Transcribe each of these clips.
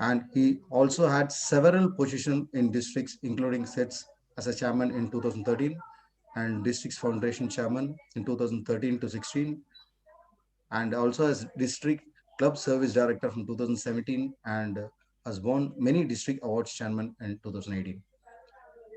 And he also had several positions in districts, including sets as a chairman in 2013 and districts foundation chairman in 2013 to 16, and also as district club service director from 2017, and has won many district awards chairman in 2018.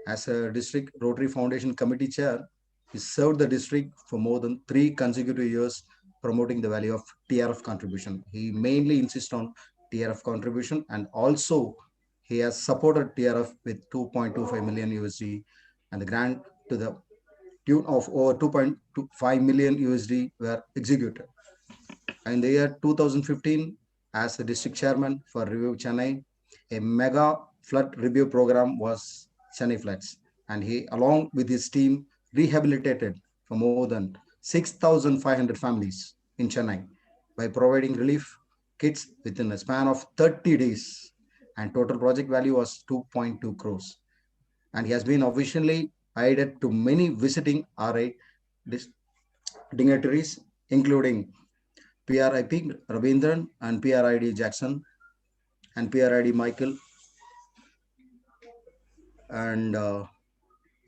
As a district Rotary Foundation committee chair, he served the district for more than 3 consecutive years, promoting the value of TRF contribution. He mainly insists on TRF contribution, and also he has supported TRF with 2.25 million USD, and the grant to the tune of over 2.25 million USD were executed. In the year 2015, as the district chairman for Review Chennai, a mega flood review program was Chennai floods, and he, along with his team, rehabilitated for more than 6,500 families in Chennai by providing relief kits within a span of 30 days. And total project value was 2.2 crores. And he has been officially added to many visiting RI dignitaries, including PRIP Ravindran and PRID Jackson and PRID Michael. And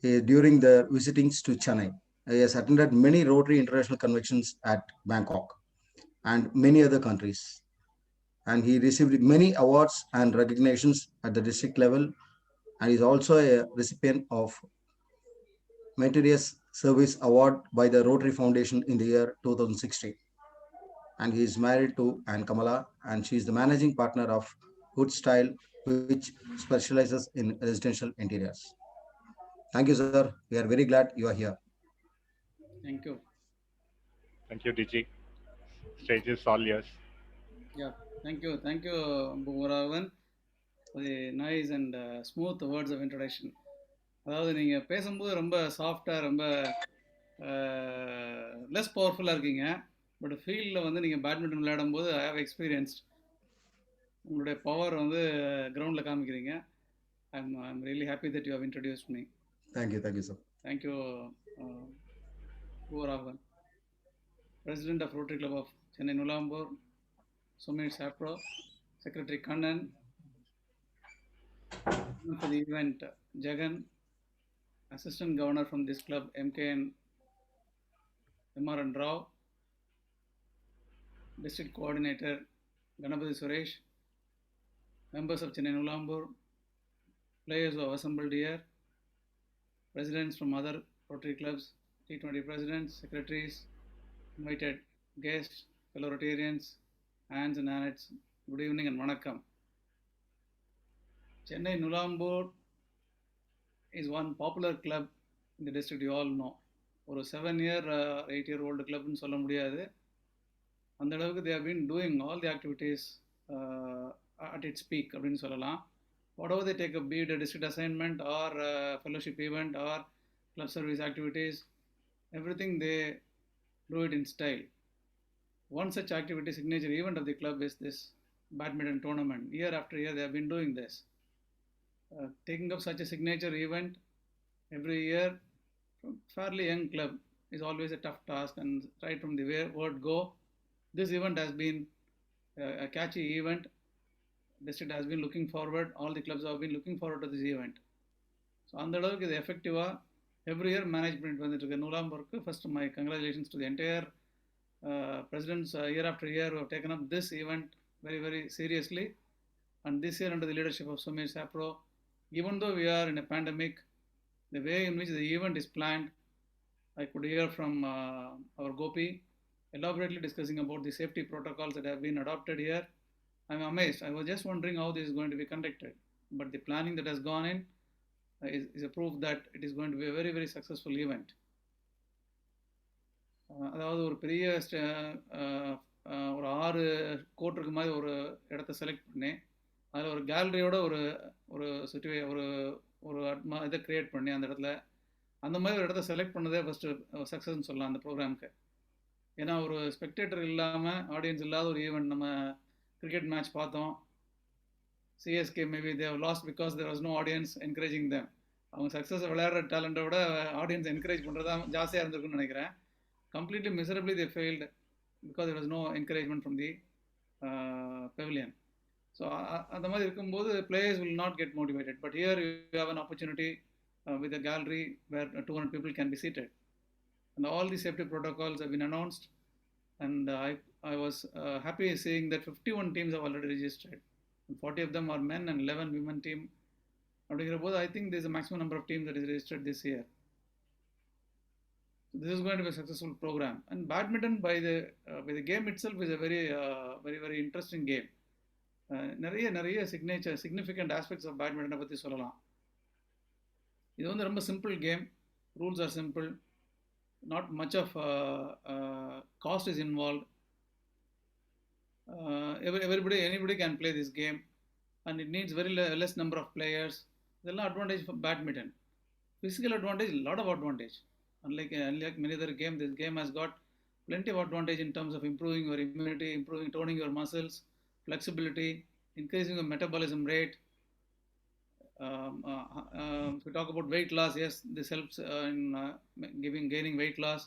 during the visitings to Chennai, he has attended many Rotary International Conventions at Bangkok and many other countries. And he received many awards and recognitions at the district level, and is also a recipient of Meritorious Service Award by the Rotary Foundation in the year 2016. And he is married to Anne Kamala, and she is the managing partner of Hood Style, which specializes in residential interiors. Thank you, sir. We are very glad you are here. Thank you. Thank you, DG. Stage is all yours. Yeah, thank you, Bhuvaravan, for the nice and smooth words of introduction. அதாவது நீங்கள் பேசும்போது ரொம்ப சாஃப்டாக ரொம்ப less பவர்ஃபுல்லாக இருக்கீங்க. But ஃபீல்டில் வந்து நீங்கள் பேட்மிண்டன் விளையாடும்போது ஐ ஹவ் எக்ஸ்பீரியன்ஸ்ட் உங்களுடைய பவர் வந்து கிரவுண்டில் காமிக்கிறீங்க. I'm really happy that you have introduced me. Thank you, sir. Thank you, Bhuvaravan. President of Rotary Club of Chennai Nulambur, Sumit Sapro, Secretary Kannan, for the event Jagan, Assistant Governor from this club MKN Vimaran Rao, District Coordinator Ganapati Suresh, members of Chennai Nulambur, players who have assembled here, presidents from other Rotary clubs, T20 presidents, secretaries, invited guests, fellow Rotarians, aunts and aunts, good evening and vanakkam. Chennai Nulambur is one popular club in the district, you all know. ஒரு 7-year 8-year old clubனு சொல்ல முடியாது. அந்த அளவுக்கு they have been doing all the activities at its peak அப்படின்னு சொல்லலாம். Whatever they take up, be it a district assignment or fellowship event or club service activities, everything they do it in style. One such activity signature event of the club is this badminton tournament. Year after year they have been doing this. Taking up such a signature event every year from fairly young club is always a tough task, and right from the word go, this event has been a catchy event. District has been looking forward, all the clubs have been looking forward to this event. So அந்த அளவுக்கு இது எஃபெக்டிவாக every year management வந்துட்டு இருக்கு நூலாம்பூருக்கு. First my congratulations to the entire presidents year after year who have taken up this event very, very seriously. And this year, under the leadership of Sumit Sapro, even though we are in a pandemic, the way in which the event is planned, I could hear from our Gopi elaborately discussing about the safety protocols that have been adopted here. I'm amazed. I was just wondering how this is going to be conducted. But the planning that has gone in is a proof that it is going to be a very, very successful event. அதாவது ஒரு பெரிய ஒரு 6 கோட்டுக்கு மாதிரி ஒரு இடத்த select பண்ணி அதில் ஒரு கேலரியோட ஒரு ஒரு ஒரு இதை க்ரியேட் பண்ணி அந்த இடத்துல அந்த மாதிரி ஒரு இடத்த செலக்ட் பண்ணதே ஃபஸ்ட்டு சக்ஸஸ்ன்னு சொல்லலாம் அந்த ப்ரோக்ராமுக்கு. ஏன்னா ஒரு ஸ்பெக்டேட்டர் இல்லாமல் ஆடியன்ஸ் இல்லாத ஒரு ஈவெண்ட். நம்ம கிரிக்கெட் மேட்ச் பார்த்தோம், CSK maybe they've lost because there was no audience encouraging them. அவங்க சக்ஸஸ் விளையாடுற டேலண்ட்டை விட ஆடியன்ஸ் என்கரேஜ் பண்ணுறது தான் ஜாஸ்தியாக இருந்திருக்குன்னு நினைக்கிறேன். Completely miserably they failed because there was no encouragement from the pavilion. So அந்த மாதிரி இருக்கும்போது players will not get motivated. But here you have an opportunity with a gallery where 200 people can be seated. And all the safety protocols have been announced. And I was happy seeing that 51 teams have already registered. And 40 of them are men and 11 women team. I think there's a maximum number of teams that is registered this year. So this is going to be a successful program. And badminton by the game itself is a very interesting game. நிறைய significant aspects of badminton பற்றி சொல்லலாம். இது வந்து ரொம்ப simple game, rules are simple, not much of cost is involved. Anybody can play this game, and it needs very less number of players. There's a lot of advantage for badminton. Physical advantage, a lot of advantage. Unlike many other games, this game has got plenty of advantage in terms of improving your immunity, toning your muscles, flexibility, increasing your metabolism rate. If we talk about weight loss, yes, this helps in gaining weight loss,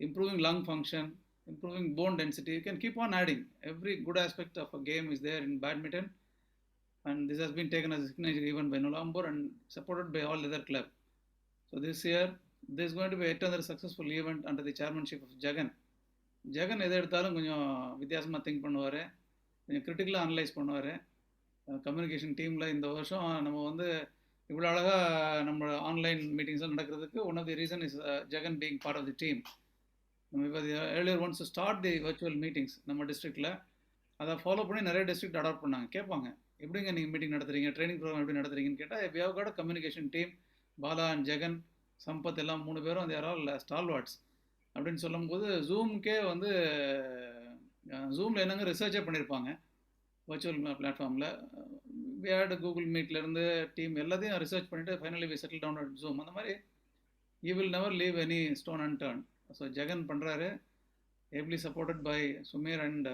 improving lung function, improving bone density. You can keep on adding. Every good aspect of a game is there in badminton, and this has been taken as a signature event by Nulambur and supported by all other clubs. So this year, there is going to be yet another successful event under the chairmanship of Jagan. Jagan எதை எடுத்தாலும் கொஞ்சம் வித்தியாசமாக think பண்ணுவார், கொஞ்சம் கிரிட்டிக்கலாக analyse பண்ணுவார். Communication டீமில் இந்த வருஷம் நம்ம வந்து இவ்வளோ அழகாக நம்ம ஆன்லைன் மீட்டிங்ஸ்லாம் நடக்கிறதுக்கு one of the reason is Jagan being part of the team. நம்ம இப்போ earlier once start the virtual meetings நம்ம டிஸ்ட்ரிக்டில், அதை ஃபாலோ பண்ணி நிறைய டிஸ்ட்ரிக்ட் அடாப்ட் பண்ணாங்க. கேட்பாங்க, எப்படிங்க நீங்கள் மீட்டிங் நடத்துறீங்க, ட்ரைனிங் ப்ரோக்ராம் எப்படி நடத்துறீங்கன்னு கேட்டால், we have got a communication team. Bala and Jagan, Sampath எல்லாம் 3 பேரும் தேர் ஆல் ஸ்டால்வார்ட்ஸ் அப்படின்னு சொல்லும்போது, ஜூம்க்கே வந்து ஜூமில் என்னங்க ரிசர்ச்சே பண்ணியிருப்பாங்க வர்ச்சுவல் பிளாட்ஃபார்மில். வி ஹேட் கூகுள் மீட்லேருந்து டீம் எல்லாத்தையும் ரிசர்ச் பண்ணிவிட்டு finally we settle down at Zoom. அந்த மாதிரி you will never leave any stone unturned. So Jagan பண்ணுறாரு, heavily supported by Sumeer and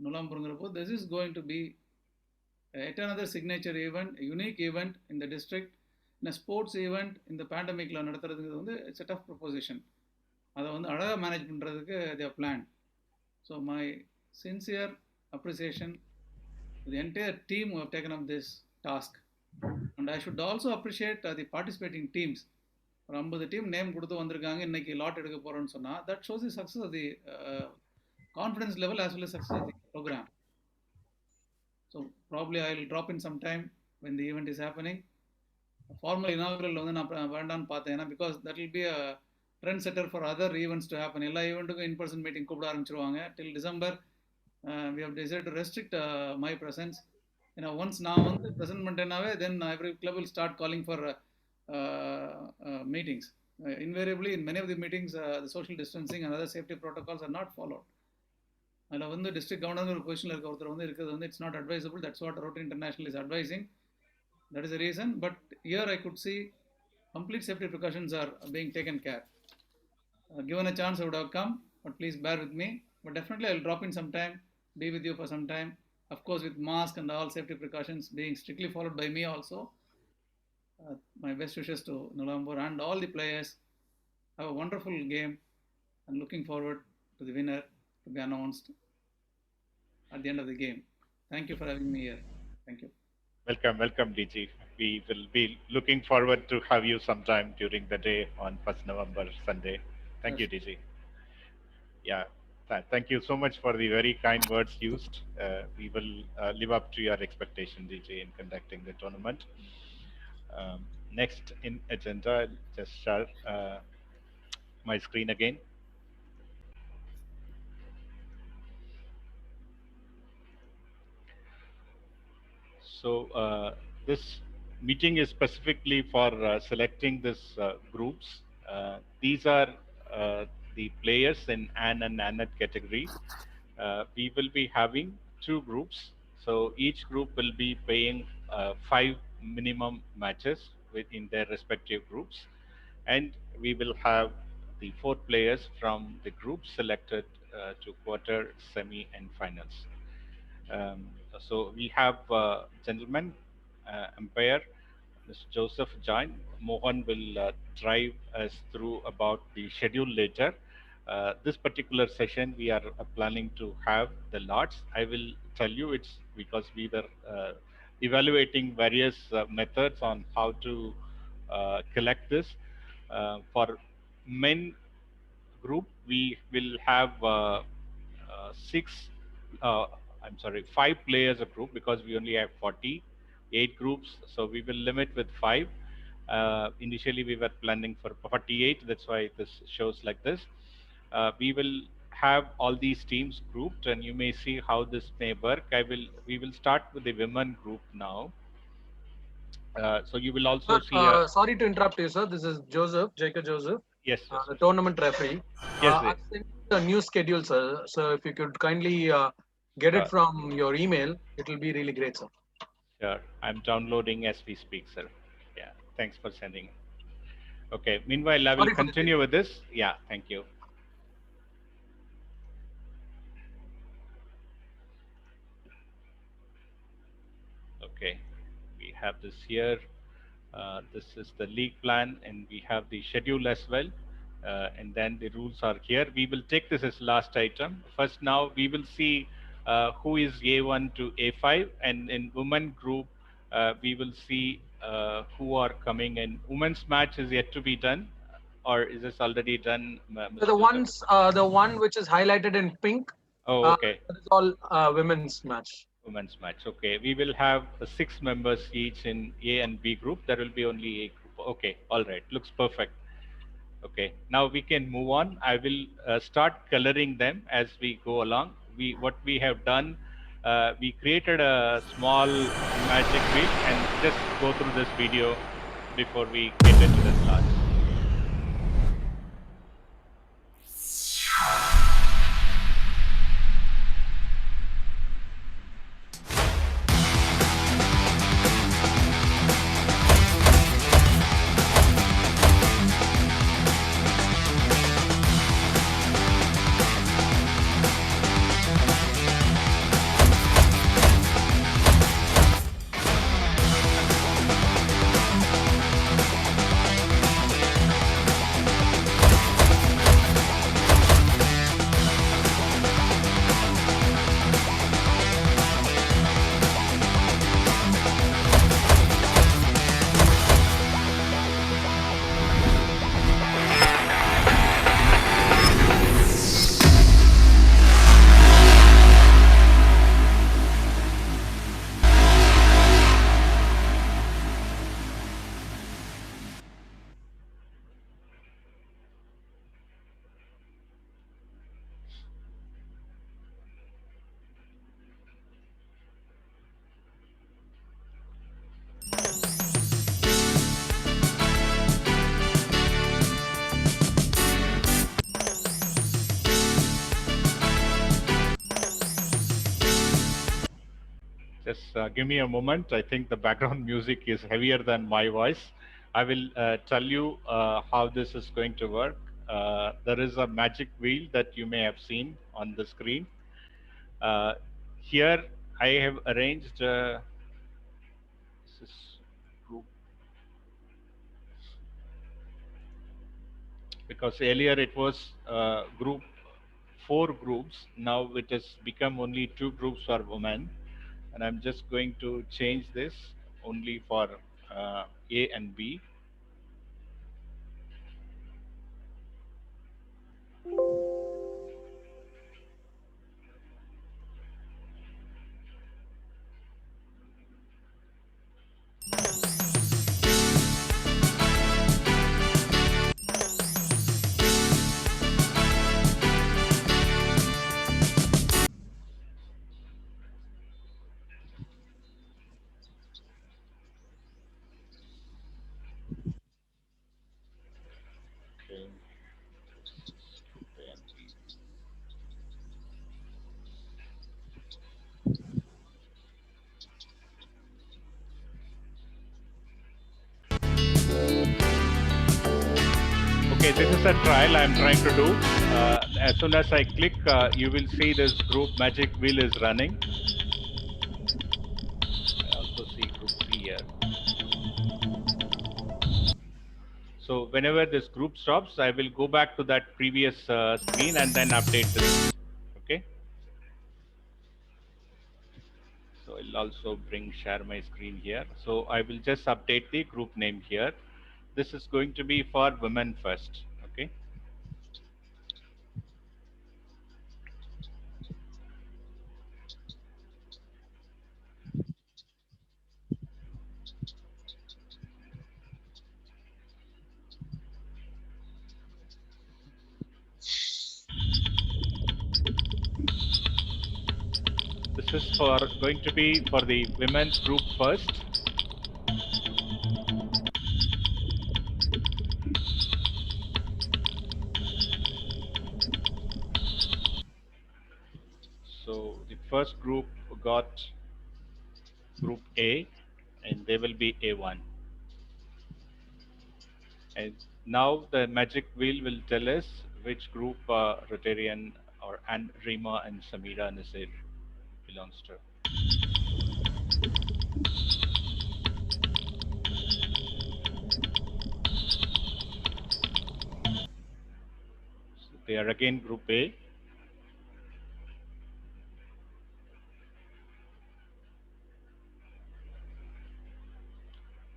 நுலாம்பூருங்கிறப்போ, this is going to be yet another signature event, unique event in the district. In a sports event இந்த பேண்டமிக்கில் நடத்துறதுக்கு வந்து it's a tough proposition. அதை வந்து அழகாக manage பண்ணுறதுக்கு they have planned. So my sincere appreciation to the entire team who have taken up this task. And I should also appreciate the participating teams. ஒரு 50 team name கொடுத்து வந்திருக்காங்க, இன்னைக்கு lot எடுக்க போகிறோன்னு சொன்னால், that shows the success of the confidence level as well as success of the program. So probably I will drop in some time when the event is happening. Formal inaugural வந்து நான் வேண்டான்னு பார்த்தேன், ஏன்னா because that will be a trend setter for other events to happen. எல்லா ஈவெண்ட்டுக்கும் in person meeting கூப்பிட ஆரம்பிச்சிருவாங்க. Till December we have decided to restrict my presence. Once நான் வந்து present பண்ணிட்டேனாவே, then every club will start calling for meetings. Invariably in many of the meetings the social distancing and other safety protocols are not followed. அதில் வந்து district governor ஒரு பொசிஷனில் இருக்க ஒருத்தர் வந்து இருக்கிறது வந்து it's not advisable. That's what rotary international is advising. That is the reason. But here I could see complete safety precautions are being taken care. Given a chance I would have come, but please bear with me. But definitely I will drop in some time, be with you for some time. Of course with mask and all safety precautions being strictly followed by me also. My best wishes to Nulambur and all the players. Have a wonderful game and looking forward to the winner to be announced at the end of the game. Thank you for having me here. Thank you. Welcome, DG. We will be looking forward to have you sometime during the day on 1st November, Sunday. Thank you, DG. Yeah, thank you so much for the very kind words used. We will live up to your expectation, DG, in conducting the tournament. Next in agenda, I'll just share my screen again. So this meeting is specifically for selecting this groups. These are the players in An and Annette category. We will be having 2 groups. So each group will be playing 5 minimum matches within their respective groups. And we will have the 4 players from the group selected to quarter, semi and finals. So we have gentleman umpire Mr. Joseph Jain. Mohan will drive us through about the schedule later. This particular session we are planning to have the lots. I will tell you it's because we were evaluating various methods on how to collect this. For men group, we will have six, I'm sorry, 5 players a group, because we only have 48 groups. So we will limit with 5. Initially, we were planning for 48. That's why this shows like this. We will have all these teams grouped, and you may see how this may work. We will start with the women group now. So you will also Sir, see a. sorry to interrupt you, sir. This is Joseph, Jacob Joseph, Yes, yes, the yes. tournament referee. Yes, I sent a new schedule, sir. So if you could kindly get it from your email, it will be really great, sir. Sure. I'm downloading as we speak, sir. Yeah. Thanks for sending. Okay. Meanwhile, I will Sorry for the continue with this. Yeah. Thank you. Okay. We have this here. This is the league plan, and we have the schedule as well. And then the rules are here. We will take this as last item. First, now we will see who is A1 to A5, and in women group, we will see who are coming in. Women's match is yet to be done, or is this already done? So the one which is highlighted in pink. Oh, okay. That is all women's match. Women's match. Okay, we will have 6 members each in A and B group. There will be only A group. Okay, all right. Looks perfect. Okay, now we can move on. I will start coloring them as we go along. What we have done, we created a small magic wheel, and just go through this video before we get into the class. Just give me a moment. I think the background music is heavier than my voice. I will tell you how this is going to work. There is a magic wheel that you may have seen on the screen. Here I have arranged this is group, because earlier it was group 4 groups. Now it has become only 2 groups for women. And I'm just going to change this only for A and B. Okay. Okay, this is a trial I'm trying to do. As soon as I click, you will see this group magic wheel is running. I also see group 3 here. So whenever this group stops, I will go back to that previous screen and then update this. Okay. So will also share my screen here. So I will just update the group name here. This is going to be for women first. Okay. This is going to be for the women's group first. So the first group got group A, and they will be A1. And now the magic wheel will tell us which group Rotarian and Rima and Samira Nasir belongs to. So they are again group A.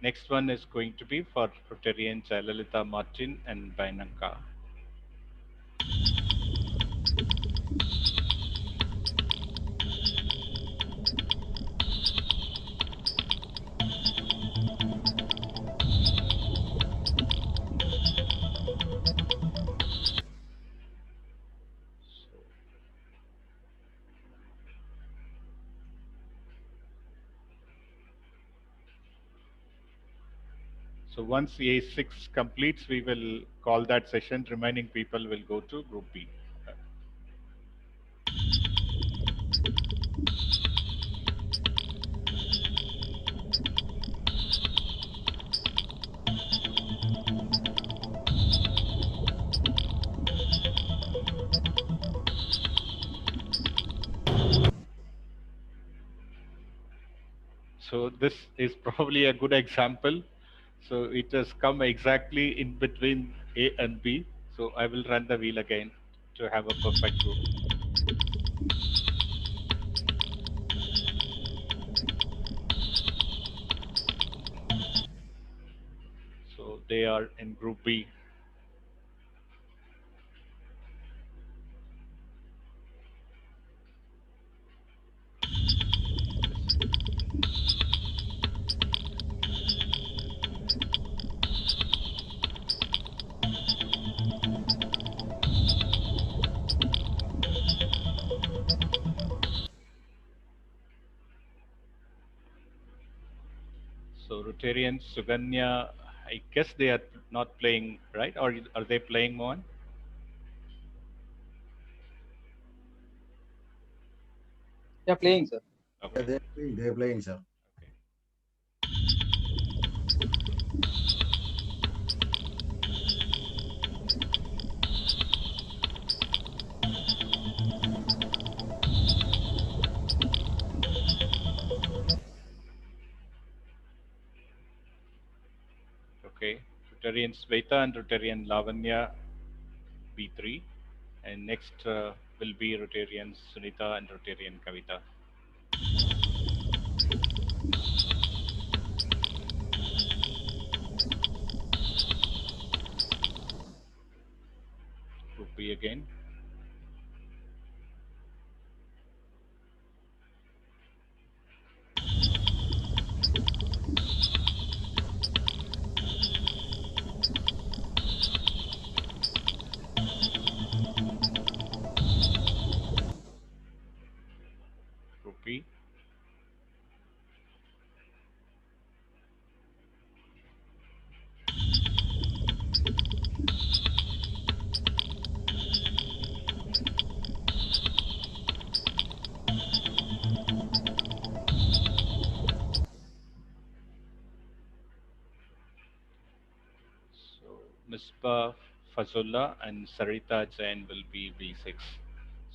Next one is going to be for Rotarian Jayalalitha Martin and Bainanka. So once A6 completes, we will call that session. Remaining people will go to group B. So this is probably a good example. So it has come exactly in between A and B. So I will run the wheel again to have a perfect group. So they are in group B. So Rotarian Suganya, I guess they are not playing, right? Or are they playing, Mohan? Yeah, playing, sir. Yeah, Okay. they're playing, sir. Okay. Okay. Rotarian Sveta and Rotarian Lavanya, B3. And next will be Rotarian Sunita and Rotarian Kavita. Group B again. Group B. So Misbah Fazullah and Sarita Jain will be B6.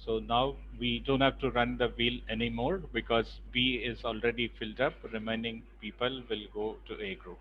So now we don't have to run the wheel anymore because B is already filled up. Remaining people will go to A group.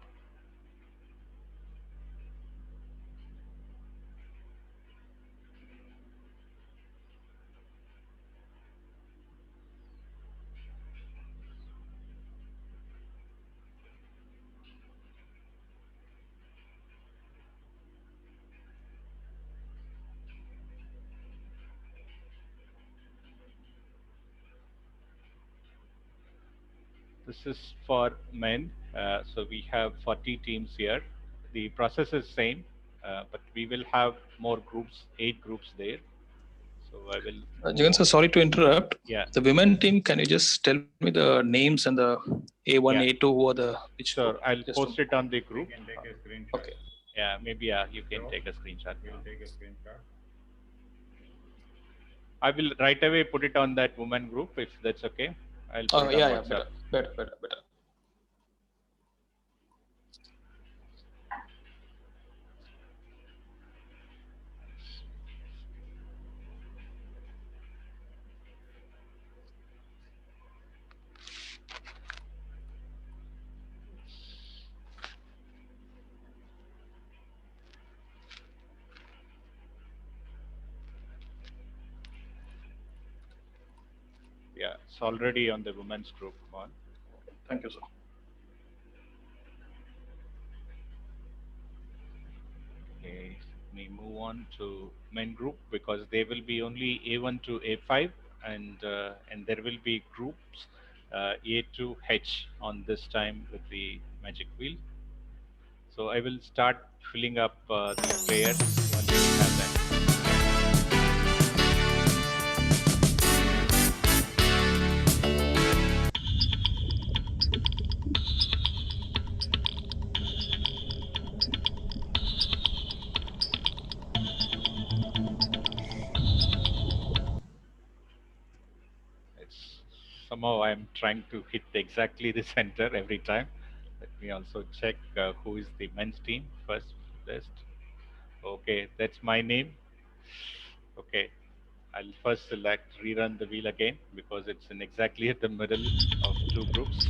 This is for men. So we have 40 teams here. The process is same, but we will have more groups, 8 groups there. So I will. Jagan sir, sorry to interrupt. Yeah. The women team, can you just tell me the names and the A1, Yeah. A2, who are the which Sure, group? I'll Just post it on the group. You can take a screenshot. Okay. Yeah, maybe you can take a screenshot. We'll take a screenshot. I will right away put it on that woman group if that's okay. I'll put it on Yeah, WhatsApp. better. Yeah, it's already on the women's group one. Thank you, sir. Okay, we move on to men group because they will be only A1 to A5, and there will be groups A to H on this time with the magic wheel. So I will start filling up the players once we have them. Somehow I'm trying to hit exactly the center every time. Let me also check who is the men's team first list. Okay, that's my name. Okay, I'll first select rerun the wheel again because it's in exactly at the middle of 2 groups.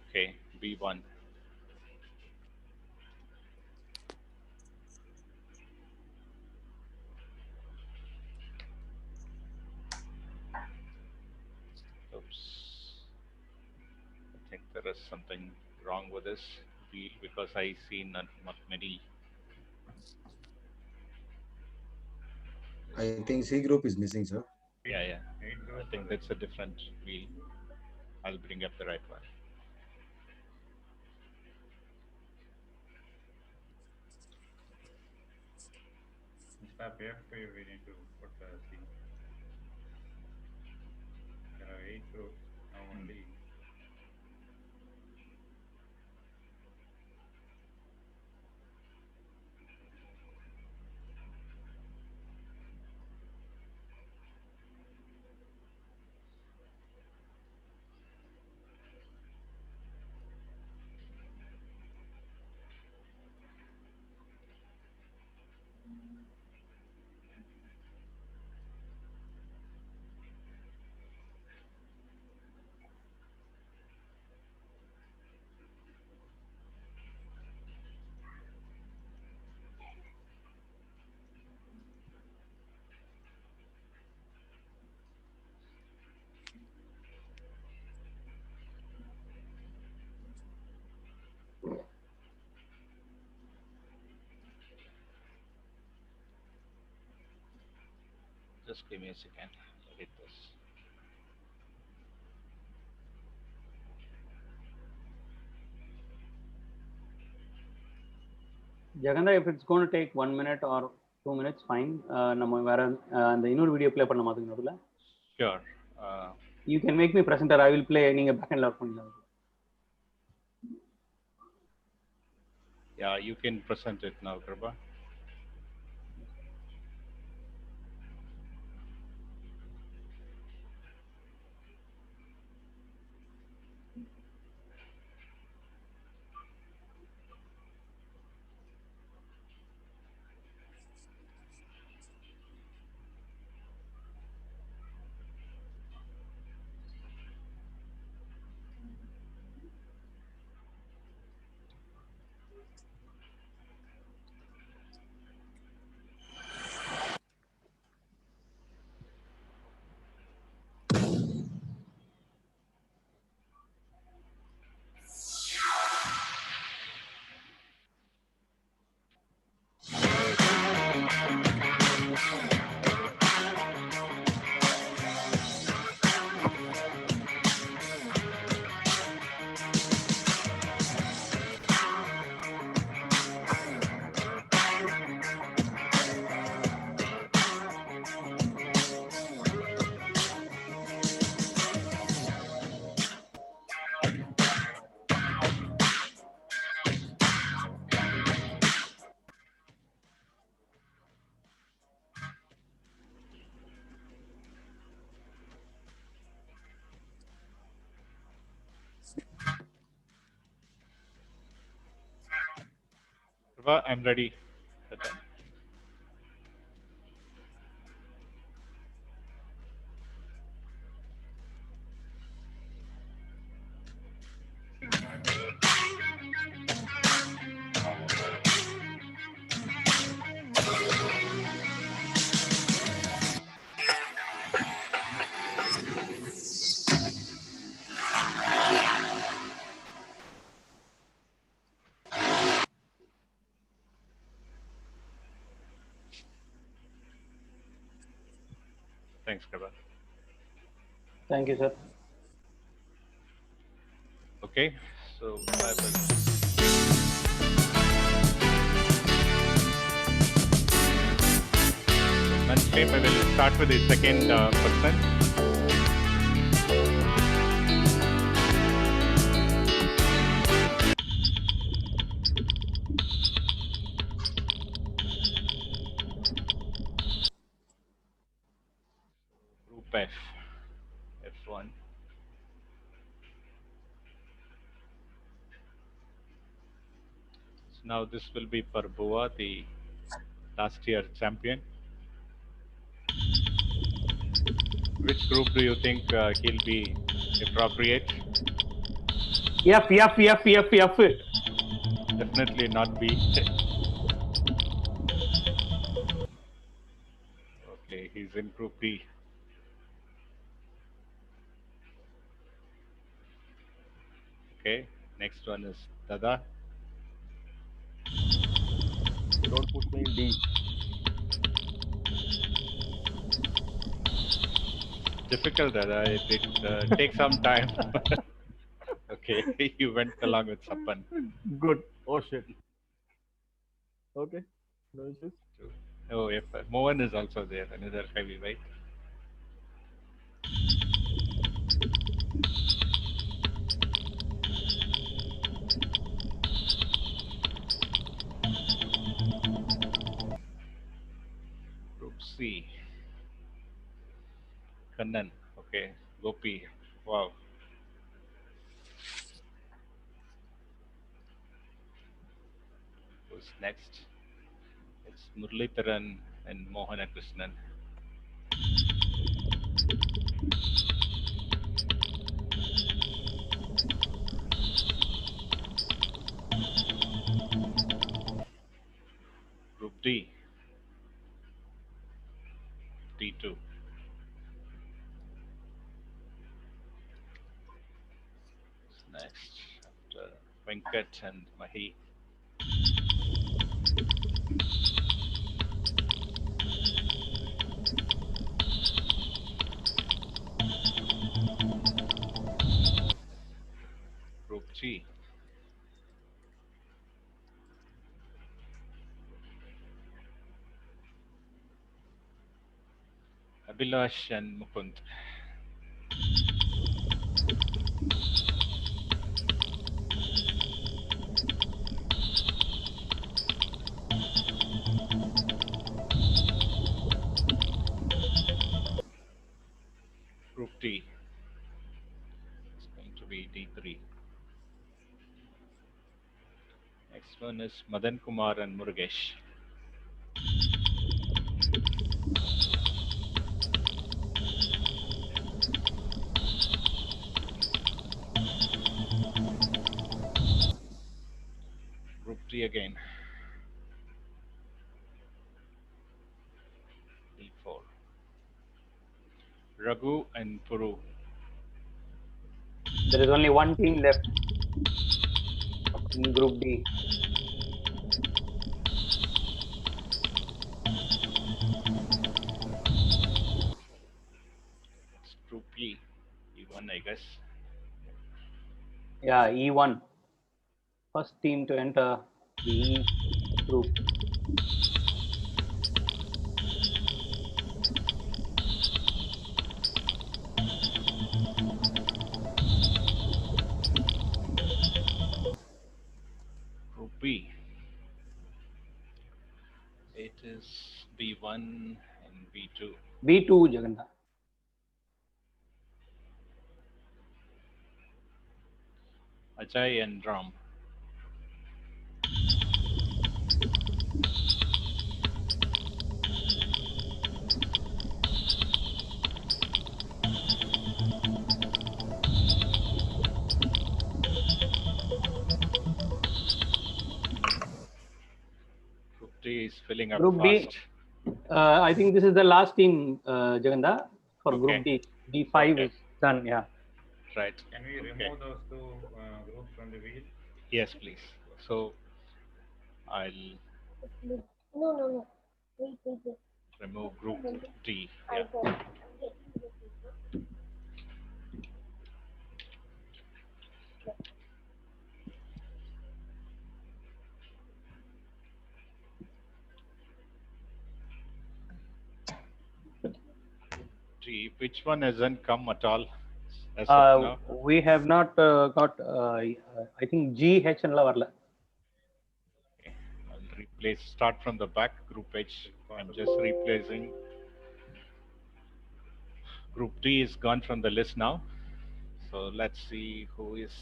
Okay, B1. Oops. I think there is something wrong with this wheel because I see not many. I think C group is missing, sir. Yeah. I think that's a different wheel. I'll bring up the right one. Instead of F5, we need to put C. There are 8 groups. Now only Just give me a second. I'll hit this. Jaganda, if it's going to take 1 minute or 2 minutes, fine. நம்ம வேற அந்த இன்னொரு video play பண்ண மாதிரி நடுவுல. Sure. You can make me presenter. I will play. நீங்க back end work பண்ணலாம். Yeah, you can present it now, Kripa. Shiva, I'm ready. Thanks, Kaba. Thank you, sir. Okay, so I will. Men's team, I will start with the second person. Group F, F1. So now this will be for Boa, the last year champion. Which group do you think he'll be appropriate? F. Definitely not B. Okay, he's in Group D. Okay, next one is Dada. Don't put me in D. Difficult, Dada. It takes some time. Okay, you went along with Sapan. Good. Oh shit. Okay. No issues. Oh, if Mohan is also there, another heavyweight. Group C. Kannan. Okay. Gopi. Wow. Who's next? It's Muralitharan and Mohana Krishnan. Group D. D2. Next, after Venkat and Mahi. Group G. Abhilash and Mukund. Group D. It's going to be D3. Next one is Madan Kumar and Murugesh. Group D again. D4. Raghu and Puru. There is only one team left in Group D. It's Group E. E1, I guess. Yeah, E1. First team to enter the E group. Group B. It is B1 and B2. B2, Jagannatha. Ajay and Ram. filling up Group D. fast. I think this is the last team, Jaganda, for Okay. Group D. D5 Okay. is done. Yeah. Right. Can we remove those two groups from the wheel? Yes, please. So I'll No. Wait. remove group D. Yeah. D. Which one hasn't come at all as of now? We have not got. I think G, H, and varla. Okay. I'll replace. Start from the back. Group H. I'm just replacing. Group D is gone from the list now. So let's see who is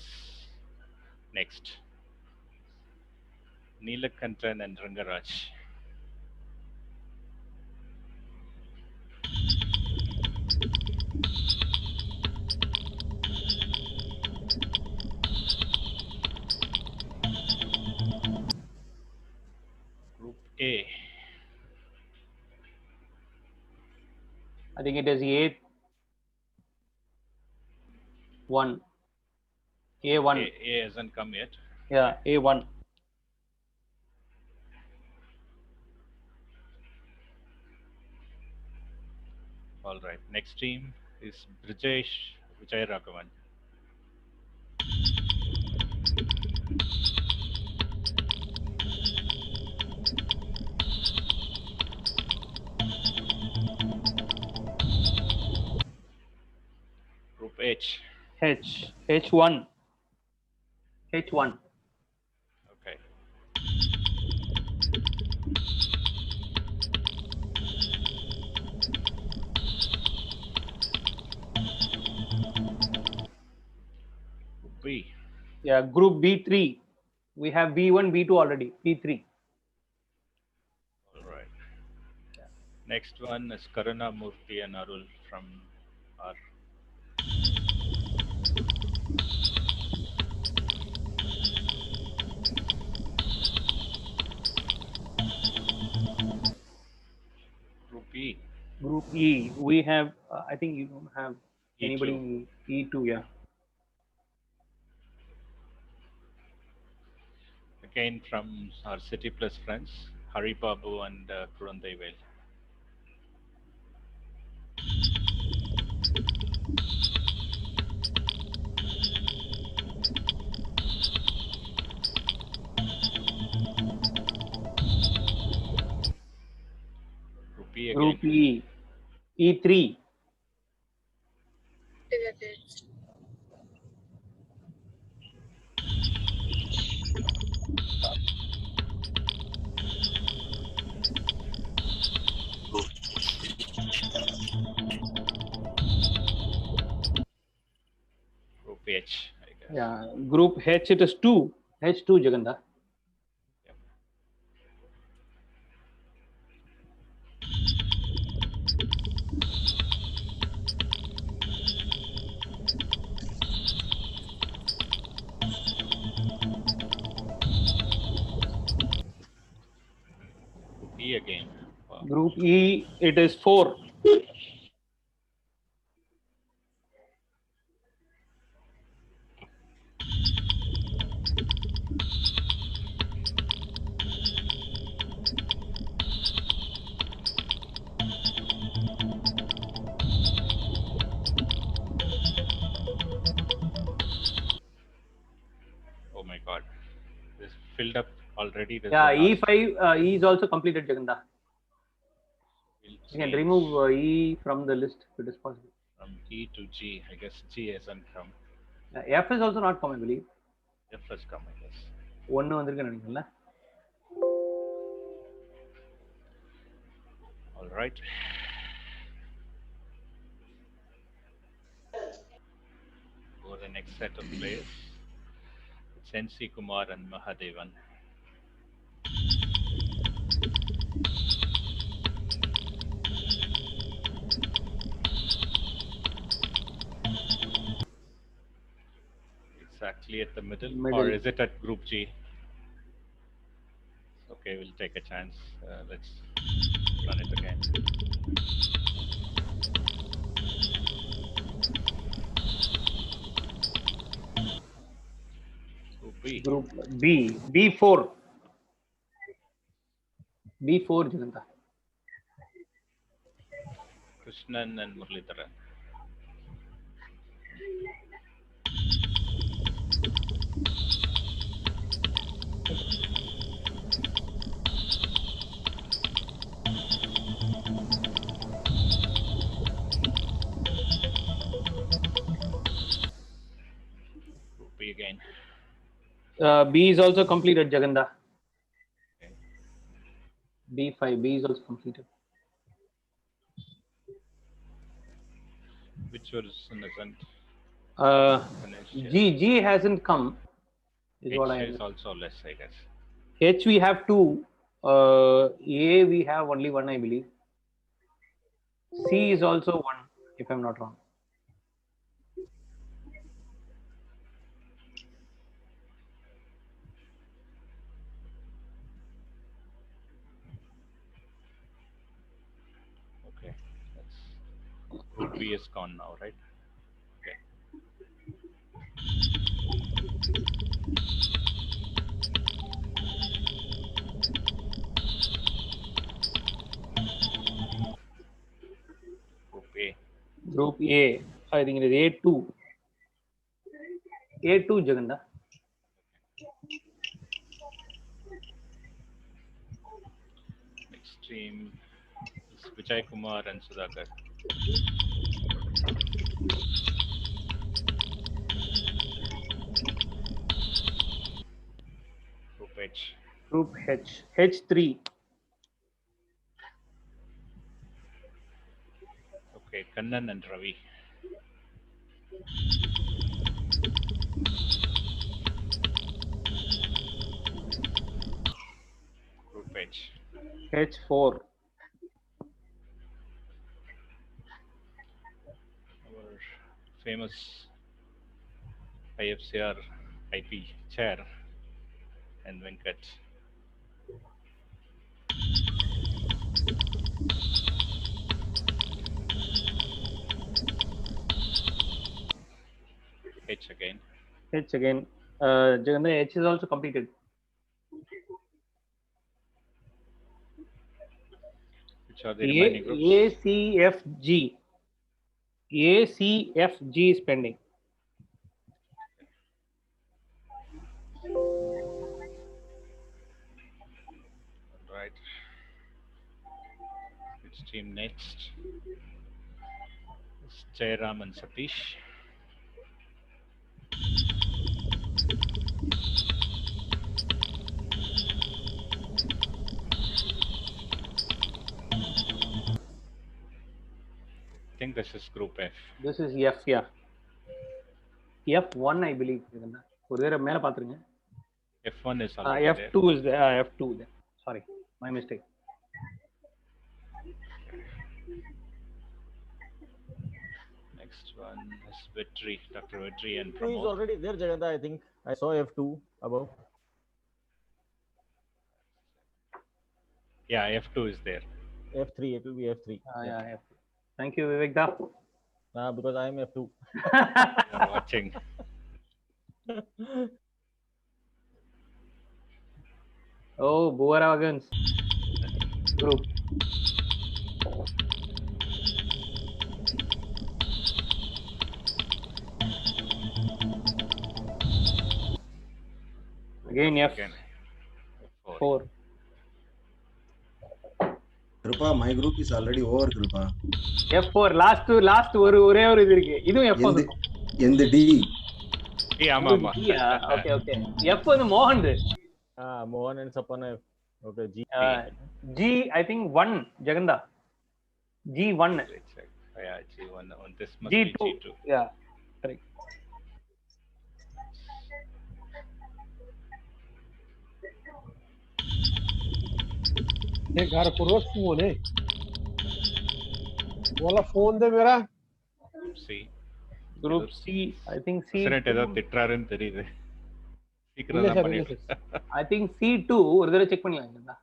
next. Neelakantan and Rangaraj. Group A. I think it is A1. A1. A hasn't come yet. Yeah, A1. All right. Next team is Brijesh Vijayaraghavan. Group H. H1. H1. Okay. Group B. Yeah, Group B3. We have B1, B2 already. B3. All right. Next one is Karuna Murthy and Arul from R. Group E. Group E. We have. I think you don't have E2. anybody in E2. Yeah. Again from our City Plus friends, Hari Babu and Kurandaivel. Group E again. Group E. E3. Group H, I guess. Yeah. Group H. It is 2. H2, Jaganda. Yep. Group E again. Wow. Group E. It is 4. Oh my God. This filled up already. This Yeah. is the last. E5. E is also completed, Jaganda. We'll You can change remove E from the list if it is possible. from E to G. I guess G hasn't come. F is also not come, I believe. F has come, I guess. ஒன்னு வந்திருக்கு நினைக்கிறேன்ல. All right. For the next set of players, it's NC Kumar and Mahadevan. Exactly at the middle, or is it at Group G? Okay, we'll take a chance. Let's run it again. Group B. Group B. B4. B4, Jaganta. Krishnan and Muralidharan. Group B again. B is also completed, Jaganda. Okay. B5. B is also completed. Which was isn't finished? G hasn't come. Is H what I is also less, I guess. H we have 2. A we have only 1, I believe. C is also 1, if I'm not wrong. Okay. That's Group B is gone now, right? Okay. Group A. Group A. I think it is A2. A2, Jaganda. Next team is Vijay Kumar and Sudhakar. Group H. Group H. H3. Okay, Kannan and Ravi. Group H. H4. Our famous IFCR IP chair and Venkat. H again. H again. Jaganda, H is also completed. Which are the remaining groups? ACFG. ACFG is pending. Right. Which team next? It's Jairam and Satish. I think this is Group F. This is F, yeah. F1, I believe. F1 is already there. F2 is there. F2 there. Sorry, my mistake. Next one is Vetri, Dr. Vetri and F2 is Pramod. already there, Jaganda. I think I saw F2 above. Yeah, F2 is there. F3, it will be F3. Yeah, F2. Thank you, Vivek Da. Because I am F2. You're watching. Oh, Boaragans group. Again, F4. Kripa, my group is already over, Kripa. F4, last ஒரே ஒரு இது இருக்கு. இதுவும் F4. In the D. Yeah, mama. Okay. F வந்து மோகன். Mohan and Sapana. Okay, G. G, I think 1, Jaganda. G1. Yeah, G1. This must G2. be G2. Yeah, correct. ये घर पर फोन है वाला फोन दे मेरा Group C. Group C, I think C. President ஏதோ திட்டுறாருன்னு தெரியுது. சீக்கிரம் இல்ல தான் சார் இல்ல பண்ணிட்டு சார் ஐ திங்க் C2 ஒரு தடவை செக் பண்ணலாம்.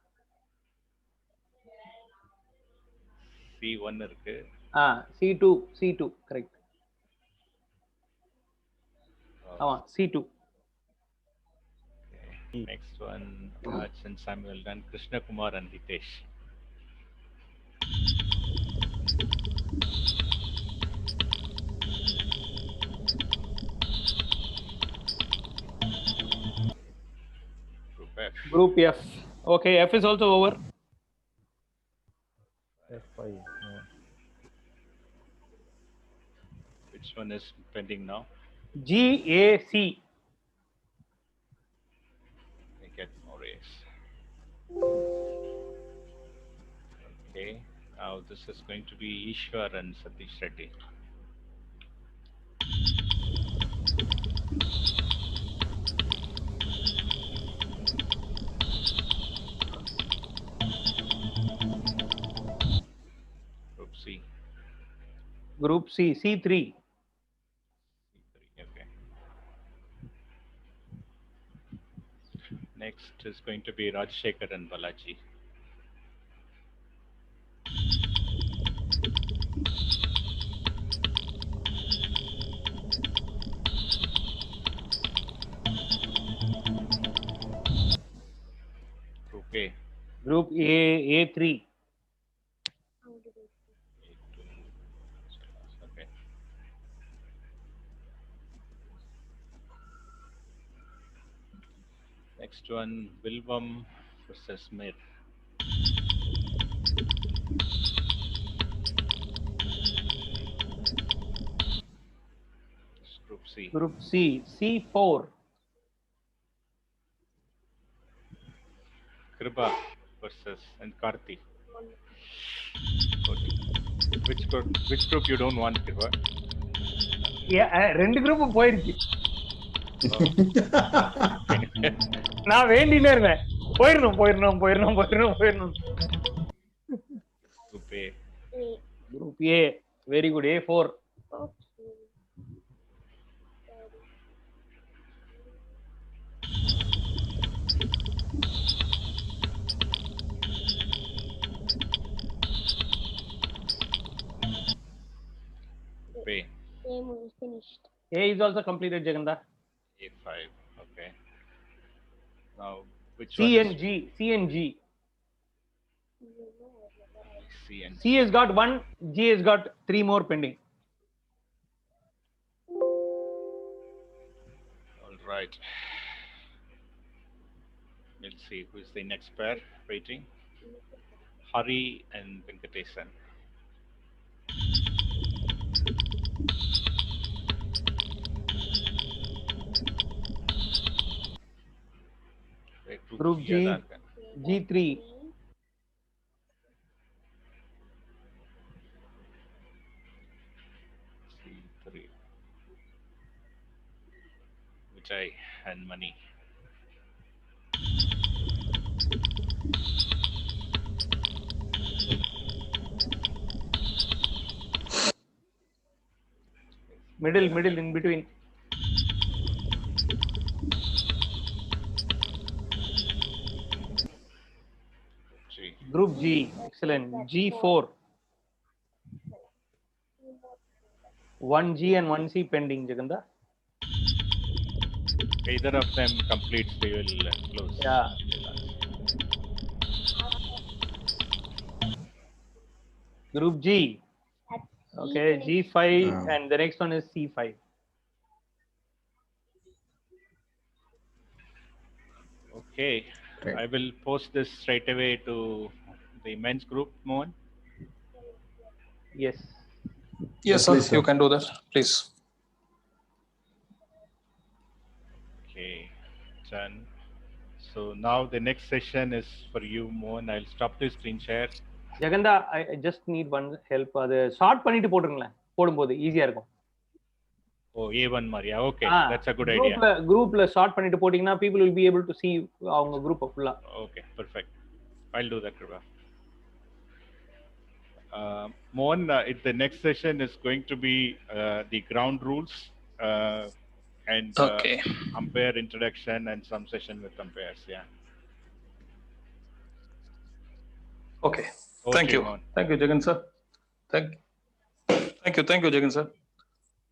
C1 இருக்கு. C2 correct. ஆமா C2. Next one, Raj and Samuel, then Krishna Kumar and Hitesh. Group F. Group F. Okay, F is also over. F5. No. Which one is pending now? GAC. I get more A's. Okay, now this is going to be Ishwar and Satish Reddy. Group C. Group C, C3. Okay. Next is going to be Rajshekhar and Balaji. Group A. Group A, A3. Okay. Next one, Wilvam versus Mir. Group C. Group C, C4. Kriba versus and Karthi. Which group you don't want, Kriba? ரெண்டு group போயிருச்சு. நான் வேண்டினே இருந்தேன். போயிடணும். Group A. Group A, very good. A4. Group A. is finished. A is also completed, Jaganda. A5. Okay. Now, which C one? and G. C and G. C and C has got 1, G has got 3 more pending. All right. Let's see who is the next pair waiting. Hari and Venkatesan. Group G, G3. C3. Vijay and Mani. Middle in between. G. Group G, excellent. G4. 1G and 1C pending, Jaganda. Either of them completes, they will close. Yeah. Group G. Okay, G5 and the next one is C5. Okay, Right. I will post this straight away to the men's group, Mohan. Yes. Yes, sir. please, sir. You can do that, please. Okay, done. So now the next session is for you, Mohan. I'll stop the screen share. Jaganda, I just need one help. அது short பண்ணிட்டு போடுங்களேன். போடும்போது ஈஸியா இருக்கும். Oh, A1 Maria. Okay, that's a good idea. Groupல short பண்ணிட்டு போடிங்கன்னா people will be able to see அவங்க group ஃபுல்லா. Okay, perfect. I'll do that, Kriba. Mohan, the next session is going to be the ground rules and Okay. umpire introduction and some session with umpires. Yeah. Okay. Over Thank to you. Mohan. Thank you, Jagan sir. Thank you, Jagan sir.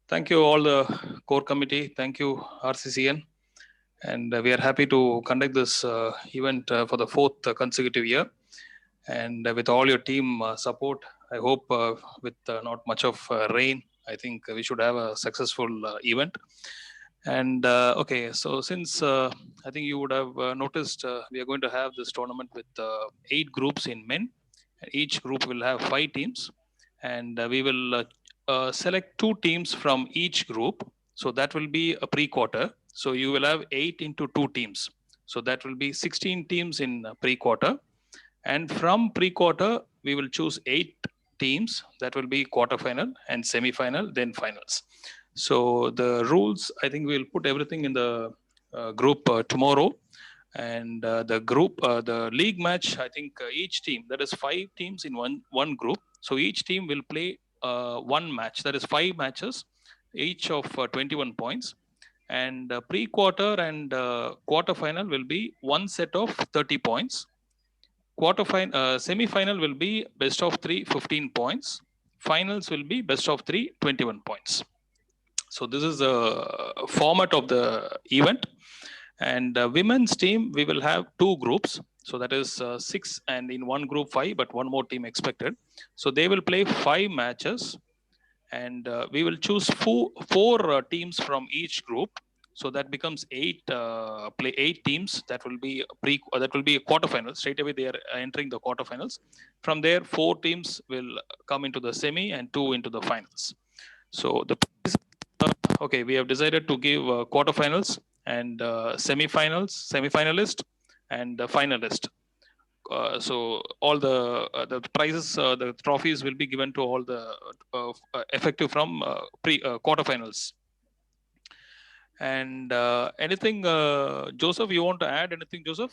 Thank you all the core committee. Thank you RCCN, and we are happy to conduct this event for the fourth consecutive year. And with all your team support, I hope with not much of rain, I think we should have a successful event. And okay, so since I think you would have noticed, we are going to have this tournament with 8 groups in men. Each group will have 5 teams, and we will select 2 teams from each group. So that will be a pre-quarter. So you will have 8 into 2 teams. So that will be 16 teams in pre-quarter. And from pre-quarter, we will choose 8 teams. That will be quarterfinal and semi-final, then finals. So the rules, I think we'll put everything in the group tomorrow. And the league match, I think each team, that is 5 teams in one group. So each team will play one match. That is 5 matches, each of 21 points. And pre-quarter and quarterfinal will be one set of 30 points. Semi-final will be best of 3, 15 points. Finals will be best of 3, 21 points. So this is the format of the event. And women's team, we will have 2 groups. So that is 6, and in one group 5, but one more team expected. So they will play 5 matches, and we will choose 4 teams from each group. So that becomes 8 teams. That will be a quarterfinal. Straight away they are entering the quarterfinals. From there, 4 teams will come into the semi and 2 into the finals. So okay, we have decided to give quarterfinals and semi-finalist and finalist. So all the prizes, the trophies will be given to all the effective from quarterfinals. And anything, Joseph, you want to add anything, Joseph?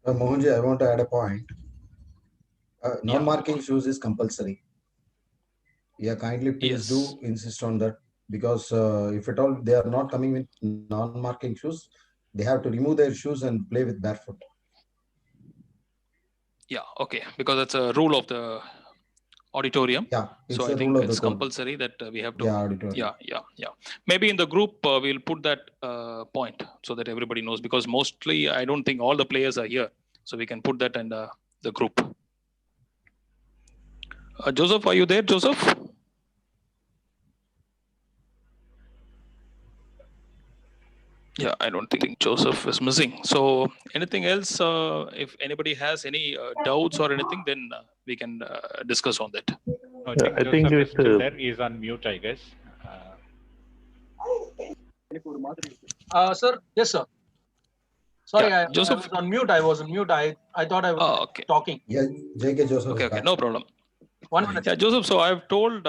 Mohanji, I want to add a point. Non-marking shoes is compulsory. Yeah, kindly please do insist on that, because if at all they are not coming with non-marking shoes, they have to remove their shoes and play with barefoot. Yeah, okay, because that's a rule of the auditorium. Yeah, so I think it's compulsory that we have to. Yeah. Maybe in the group we'll put that point so that everybody knows, because mostly I don't think all the players are here, so we can put that in the group. Joseph, are you there, Joseph? Yeah, I don't think Joseph is missing. So anything else? If anybody has any doubts or anything, then we can discuss on that. No, I think Joseph is still there. He's on mute, I guess. Sir, yes, sir. Sorry, yeah, Joseph. I was on mute. I was on mute. I thought I was talking. Yeah, JK Joseph. Okay, no problem. 1 minute. Yeah, Joseph. So I've told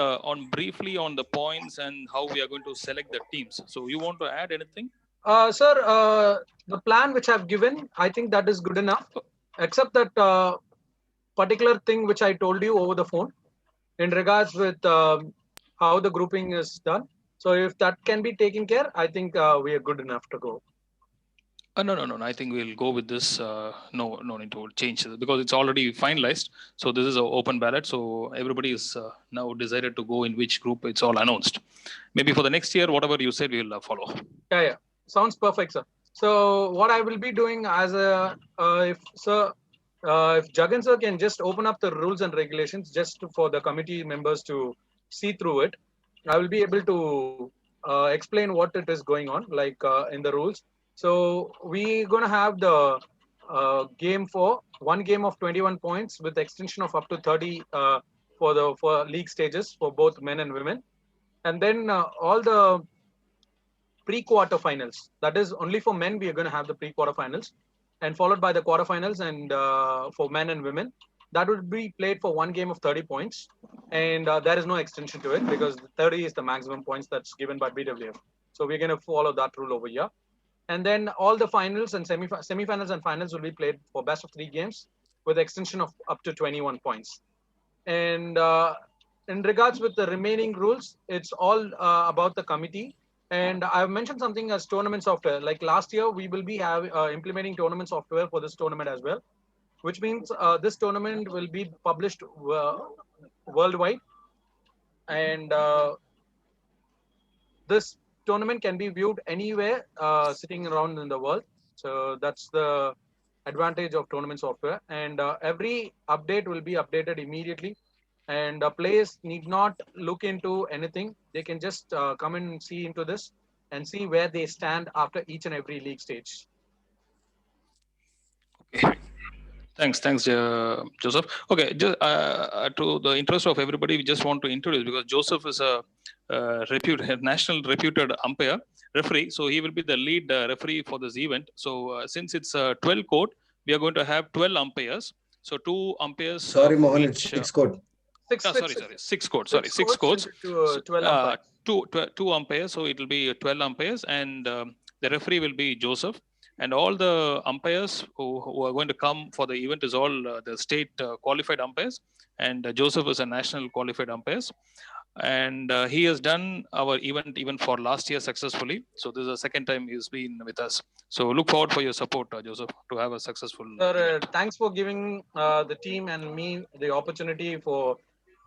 briefly on the points and how we are going to select the teams. So you want to add anything? Sir, the plan which I've given, I think that is good enough, except that particular thing which I told you over the phone in regards with how the grouping is done. So if that can be taken care, I think we are good enough to go. No. I think we'll go with this. No need to change it, because it's already finalized. So this is an open ballot. So everybody is now decided to go in which group. It's all announced. Maybe for the next year, whatever you said, we'll follow. Yeah. Sounds perfect, sir. So what I will be doing as if Jagan sir can just open up the rules and regulations just for the committee members to see through it, I will be able to explain what it is going on, like in the rules. So we're going to have the game for 1 game of 21 points with extension of up to 30 for league stages for both men and women. And then all the pre-quarter finals, that is only for men, we are going to have the pre-quarter finals, and followed by the quarterfinals, and for men and women, that would be played for 1 game of 30 points. And there is no extension to it, because 30 is the maximum points that's given by BWF. So we're going to follow that rule over here. And then all the finals and semi-finals and finals will be played for best of 3 games with extension of up to 21 points. And in regards with the remaining rules, it's all about the committee. And I've mentioned something as tournament software. Like last year, we will be implementing tournament software for this tournament as well, which means this tournament will be published worldwide. And this tournament can be viewed anywhere sitting around in the world. So that's the advantage of tournament software. And every update will be updated immediately. And players need not look into anything. They can just come and see into this and see where they stand after each and every league stage. Okay. Thanks, Joseph. Okay, just to the interest of everybody, we just want to introduce, because Joseph is a national reputed referee, so he will be the lead referee for this event. So since it's a 12 court, we are going to have 12 umpires. So 2 umpires. Sorry, Mohan, it's 6 court. 6 courts. Sorry, 6 courts. 12 umpires. 2 umpires. So it will be 12 umpires, and the referee will be Joseph. And all the umpires who are going to come for the event is all the state qualified umpires, and Joseph is a national qualified umpires. And he has done our event even for last year successfully. So this is the second time he's been with us. So look forward for your support, Joseph, to have a successful. Sir, thanks for giving the team and me the opportunity for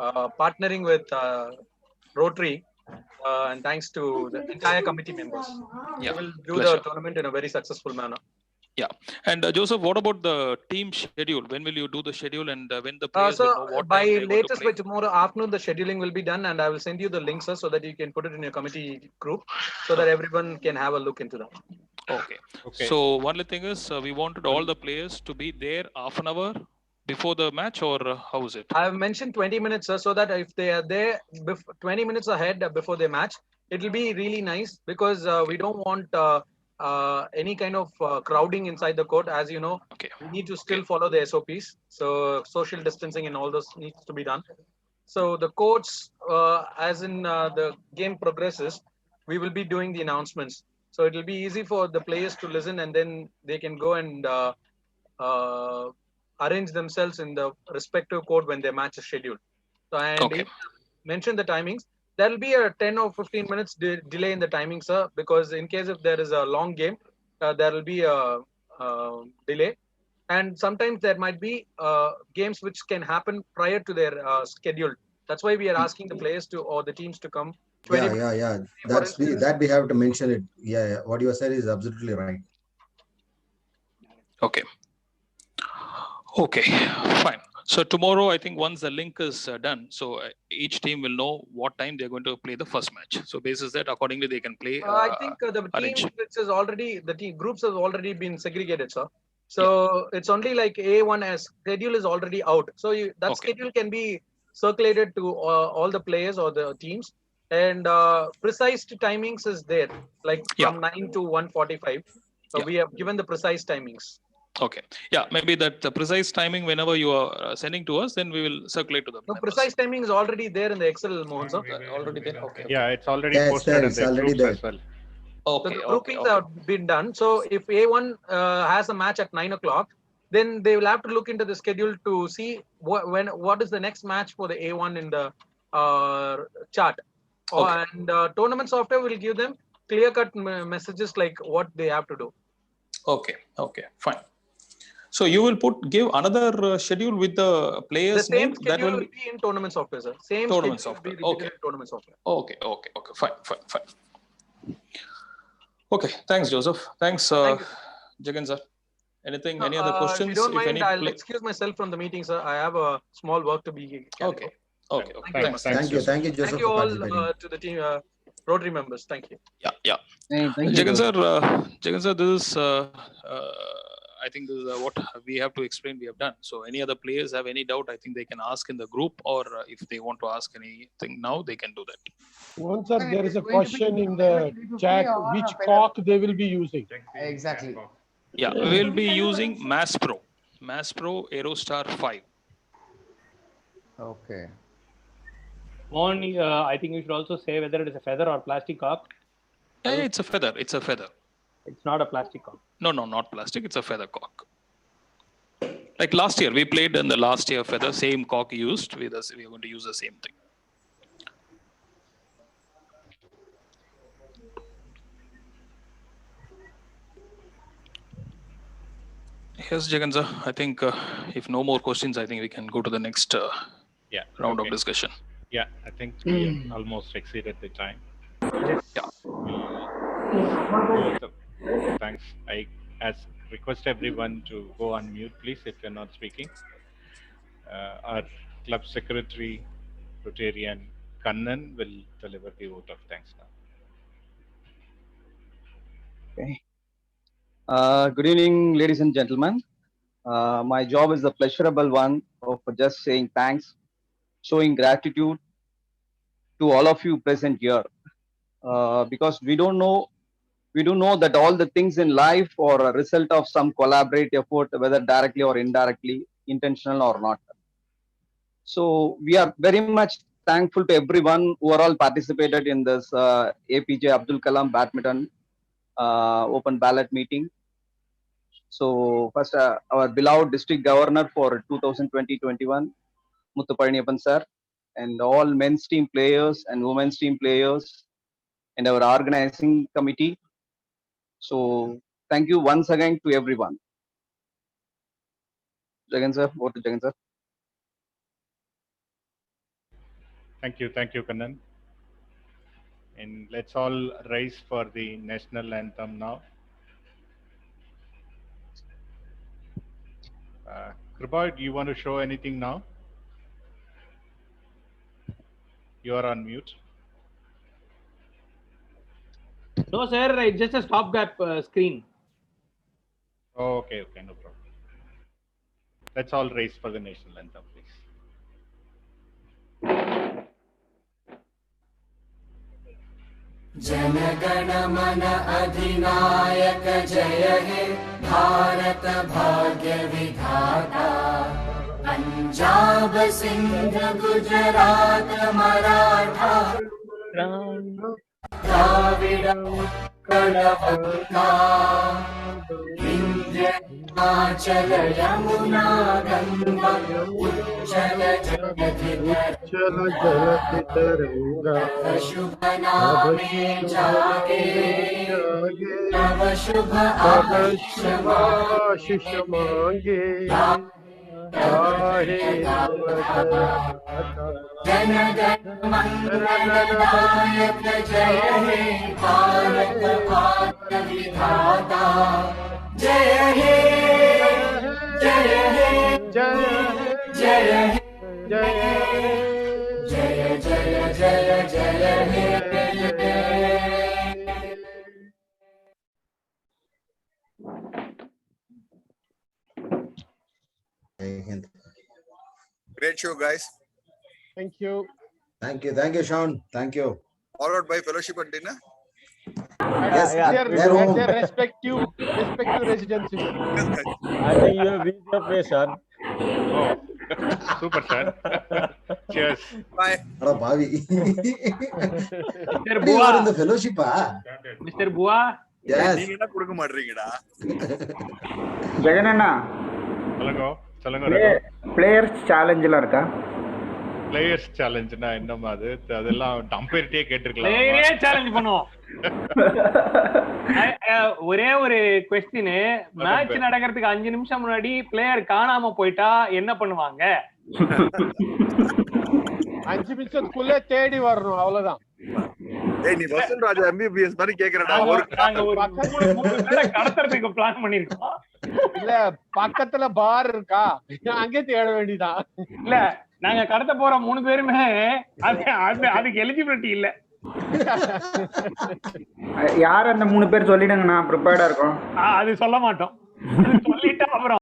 partnering with Rotary. And thanks to the entire committee members. Yeah, we will do pleasure. the tournament in a very successful manner. Yeah, and Joseph, what about the team schedule? When will you do the schedule, and when the players will know what by time they're going to latest play? by tomorrow afternoon, the scheduling will be done, and I will send you the link, sir, so that you can put it in your committee group, so that everyone can have a look into that. Okay. So one thing is, we wanted all the players to be there half an hour before the match, or how is it? I have mentioned 20 minutes, sir, so that if they are there 20 minutes ahead before the match, it will be really nice, because we don't want any kind of crowding inside the court. As you know, we need to still follow the SOPs. So social distancing and all those needs to be done. So the courts, as in the game progresses, we will be doing the announcements. So it will be easy for the players to listen, and then they can go and arrange themselves in the respective court when their match is scheduled. So, and mention the timings. There will be a 10 or 15 minutes delay in the timing, sir, because in case if there is a long game, there will be a delay. And sometimes there might be games which can happen prior to their schedule. That's why we are asking the players to, or the teams to come. Yeah. That we have to mention it. Yeah. What you said is absolutely right. Okay, fine. So tomorrow, I think once the link is done, so each team will know what time they're going to play the first match. So basis that, accordingly, they can play. I think the team which is already, the team groups have already been segregated, sir. So it's only like A1 as schedule is already out. So that schedule can be circulated to all the players or the teams, and precise timings is there, like from 9 to 1:45. So we have given the precise timings. Okay. Yeah, maybe that the precise timing, whenever you are sending to us, then we will circulate to them. No, precise timing is already there in the Excel, Mohan, sir. Already there. Okay. Yeah, it's already posted in the groups as well. Okay. So the groupings have been done. So if A1 has a match at 9 o'clock, then they will have to look into the schedule to see what is the next match for the A1 in the chart. And tournament software will give them clear-cut messages like what they have to do. Okay, fine. So you will give another schedule with the players' name. The same schedule will be in tournament software, sir. Same tournament software. Okay. In tournament software. Okay. Fine. Okay. Thanks, Joseph. Thanks, Jagan sir. Any other questions? If you don't mind, I'll excuse myself from the meeting, sir. I have a small work to be. Okay. Thank you, Joseph. Thank you all to the team, Rotary members. Thank you. Yeah. Thank you, Jagan sir, this is I think this is what we have to explain. We have done. So, any other players have any doubt? I think they can ask in the group, or if they want to ask anything now, they can do that. Once there is a question in the chat, which cock they will be using? Exactly. Yeah, we will be using MassPro Aerostar 5. Okay. Mohan, I think you should also say whether it is a feather or plastic cock. Yeah, it's a feather. It's not a plastic cock. No, not plastic. It's a feather cock. Like last year, we played in the last year feather, same cock used with us. We are going to use the same thing. Yes, Jagan sir. I think if no more questions, I think we can go to the next round of discussion. Yeah, I think we have almost exceeded the time. Thanks. I request everyone to go on mute, please, if you're not speaking. Our club secretary, Rotarian Kannan, will deliver the vote of thanks now. Okay. Good evening, ladies and gentlemen. My job is the pleasurable one of just saying thanks, showing gratitude to all of you present here, because we do know that all the things in life are a result of some collaborative effort, whether directly or indirectly, intentional or not. So we are very much thankful to everyone who are all participated in this APJ Abdul Kalam Badminton open ballot meeting. So first, our beloved district governor for 2020-21, Muthu Palaniappan sir, and all men's team players and women's team players, and our organizing committee. So thank you once again to everyone. Jagan sir, over to Jagan sir. Thank you, Kannan. And let's all rise for the national anthem now. Kripa, do you want to show anything now? You are on mute. No, sir, it's just a stopgap screen. Oh, okay, no problem. Let's all raise for the national anthem, please. Janagana mana adhinayaka jaya he Bharat bhagya vidhata Punjab Sindh Gujarat Maratha Dravida Utkala Ganga Vindhya Himachal Yamuna Ganga Uchala Jaladhar Taranga Shubha Name Jage Nav Shubha Ashish Mange Janagana Mangaladayaka Jaya He Bharat Bhagya Vidhata Jaya He Jaya He Jaya He Jaya Jaya Jaya Jaya He Great show, guys. Thank you. Thank you, Sean. Thank you. Followed by fellowship and dinner. Yes, At their respective residences. I think you have reached your place, Sean. Oh, super, Sean. Cheers. Bye. Bhavi. Mr. You are Bua. in the fellowship, ah? Mr. Bua. Yes. Jagananna. Players challenge இருக்கா? Players challenge na என்னம் அது அதெல்லாம் அம்பையர்ட்டே கேட்டிருக்கலாம். பிளேயரே challenge பண்ணுவோம். ஒரே ஒரு question, match நடக்கிறதுக்கு 5 நிமிஷம் முன்னாடி பிளேயர் காணாம போயிட்டா என்ன பண்ணுவாங்க? 5 நிமிஷத்துக்குள்ள தேடி வரணும், அவ்வளவுதான். ஏய், நீ வசந்த் ராஜா எம்பிபிஎஸ் மாதிரி கேக்குறடா. நாங்க ஒரு 3 பேரை கடத்துறதுக்கு பிளான் பண்ணிருக்கோம். இல்ல, பக்கத்துல பார் இருக்கா, அங்கே தேட வேண்டியதான். இல்ல, நாங்க கடத்த போற 3 பேருமே அதுக்கு எலிஜிபிலிட்டி இல்ல. யார் அந்த 3 பேர் சொல்லிடுங்க, நான் ப்ரிப்பேர்டா இருக்கோம். அது சொல்ல மாட்டோம். சொல்லிட்டா அப்புறம்